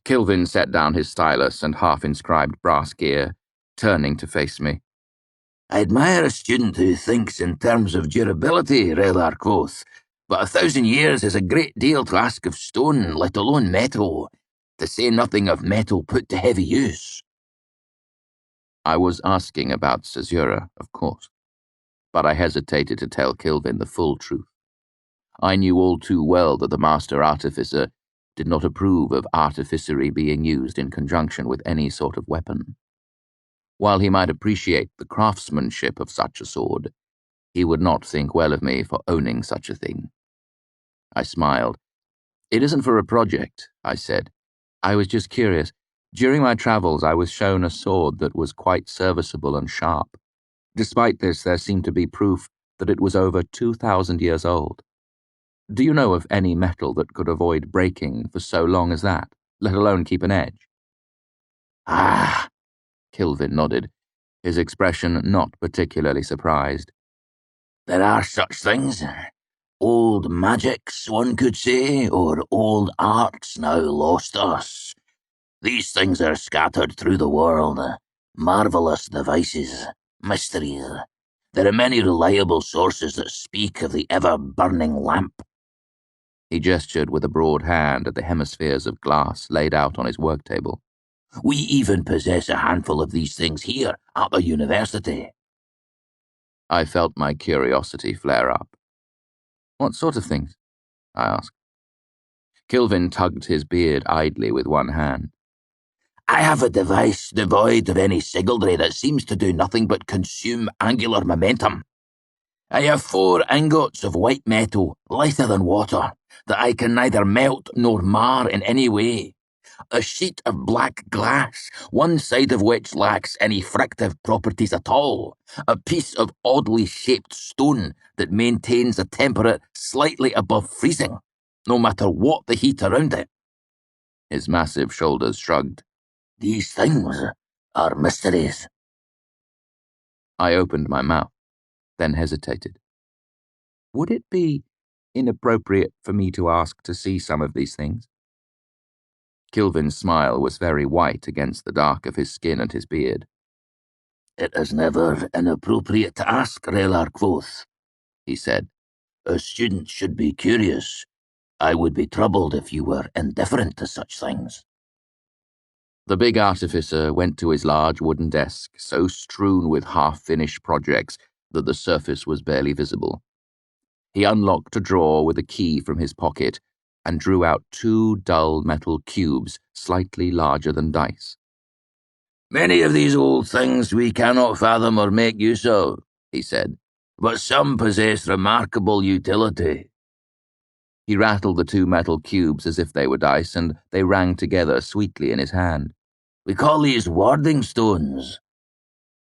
Kilvin set down his stylus and half-inscribed brass gear, turning to face me. I admire a student who thinks in terms of durability, Relar quoth, but 1,000 years is a great deal to ask of stone, let alone metal, to say nothing of metal put to heavy use. I was asking about caesura, of course, but I hesitated to tell Kilvin the full truth. I knew all too well that the master artificer did not approve of artificery being used in conjunction with any sort of weapon. While he might appreciate the craftsmanship of such a sword, he would not think well of me for owning such a thing. I smiled. It isn't for a project, I said. I was just curious. During my travels, I was shown a sword that was quite serviceable and sharp. Despite this, there seemed to be proof that it was over 2,000 years old. Do you know of any metal that could avoid breaking for so long as that, let alone keep an edge? Ah, Kilvin nodded, his expression not particularly surprised. There are such things. Old magics, one could say, or old arts now lost to us. These things are scattered through the world, marvellous devices, mysteries. There are many reliable sources that speak of the ever-burning lamp. He gestured with a broad hand at the hemispheres of glass laid out on his work table. We even possess a handful of these things here at the university. I felt my curiosity flare up. What sort of things? I asked. Kilvin tugged his beard idly with one hand. I have a device devoid of any sigildry that seems to do nothing but consume angular momentum. I have 4 ingots of white metal, lighter than water, that I can neither melt nor mar in any way. A sheet of black glass, one side of which lacks any frictive properties at all. A piece of oddly shaped stone that maintains a temperature slightly above freezing, no matter what the heat around it. His massive shoulders shrugged. These things are mysteries. I opened my mouth, then hesitated. Would it be inappropriate for me to ask to see some of these things? Kilvin's smile was very white against the dark of his skin and his beard. It is never inappropriate to ask, Relar quoth, he said. A student should be curious. I would be troubled if you were indifferent to such things. The big artificer went to his large wooden desk, so strewn with half-finished projects that the surface was barely visible. He unlocked a drawer with a key from his pocket and drew out 2 dull metal cubes slightly larger than dice. Many of these old things we cannot fathom or make use of, he said, but some possess remarkable utility. He rattled the 2 metal cubes as if they were dice, and they rang together sweetly in his hand. We call these warding stones.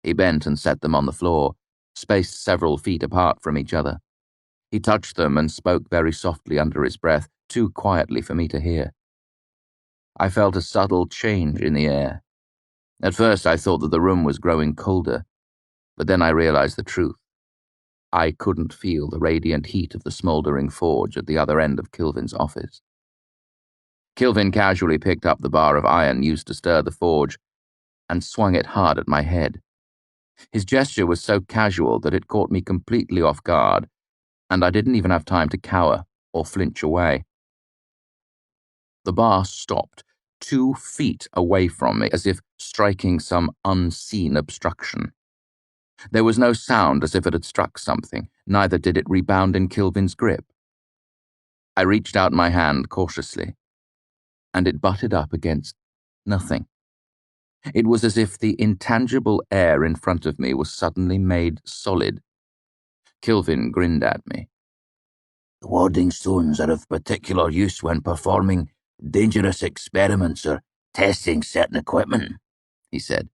He bent and set them on the floor, spaced several feet apart from each other. He touched them and spoke very softly under his breath, too quietly for me to hear. I felt a subtle change in the air. At first I thought that the room was growing colder, but then I realized the truth. I couldn't feel the radiant heat of the smouldering forge at the other end of Kilvin's office. Kilvin casually picked up the bar of iron used to stir the forge and swung it hard at my head. His gesture was so casual that it caught me completely off guard, and I didn't even have time to cower or flinch away. The bar stopped 2 feet away from me, as if striking some unseen obstruction. There was no sound as if it had struck something, neither did it rebound in Kilvin's grip. I reached out my hand cautiously, and it butted up against nothing. It was as if the intangible air in front of me was suddenly made solid. Kilvin grinned at me. The warding stones are of particular use when performing dangerous experiments or testing certain equipment, he said.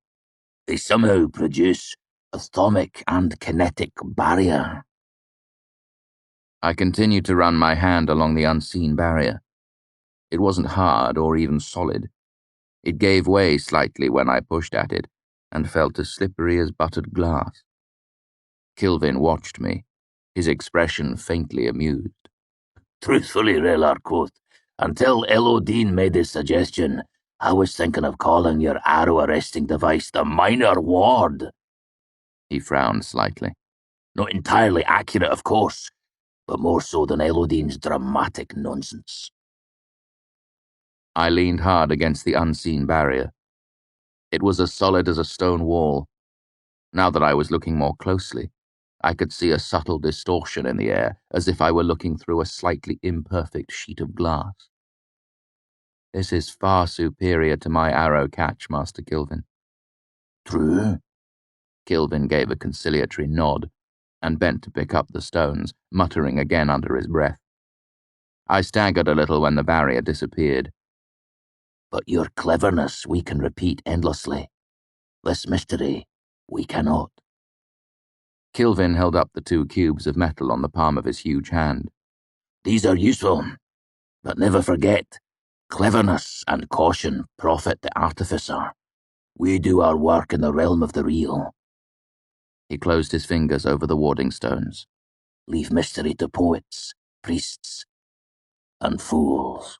They somehow produce atomic and kinetic barrier. I continued to run my hand along the unseen barrier. It wasn't hard or even solid. It gave way slightly when I pushed at it, and felt as slippery as buttered glass. Kilvin watched me, his expression faintly amused. Truthfully, Relar quoth, until Elodine made his suggestion, I was thinking of calling your arrow-arresting device the Minor Ward. He frowned slightly. Not entirely accurate, of course, but more so than Elodine's dramatic nonsense. I leaned hard against the unseen barrier. It was as solid as a stone wall. Now that I was looking more closely, I could see a subtle distortion in the air, as if I were looking through a slightly imperfect sheet of glass. This is far superior to my arrow catch, Master Kilvin. True. Kilvin gave a conciliatory nod and bent to pick up the stones, muttering again under his breath. I staggered a little when the barrier disappeared. But your cleverness we can repeat endlessly. This mystery we cannot. Kilvin held up the 2 cubes of metal on the palm of his huge hand. These are useful, but never forget, cleverness and caution profit the artificer. We do our work in the realm of the real. He closed his fingers over the warding stones. Leave mystery to poets, priests, and fools.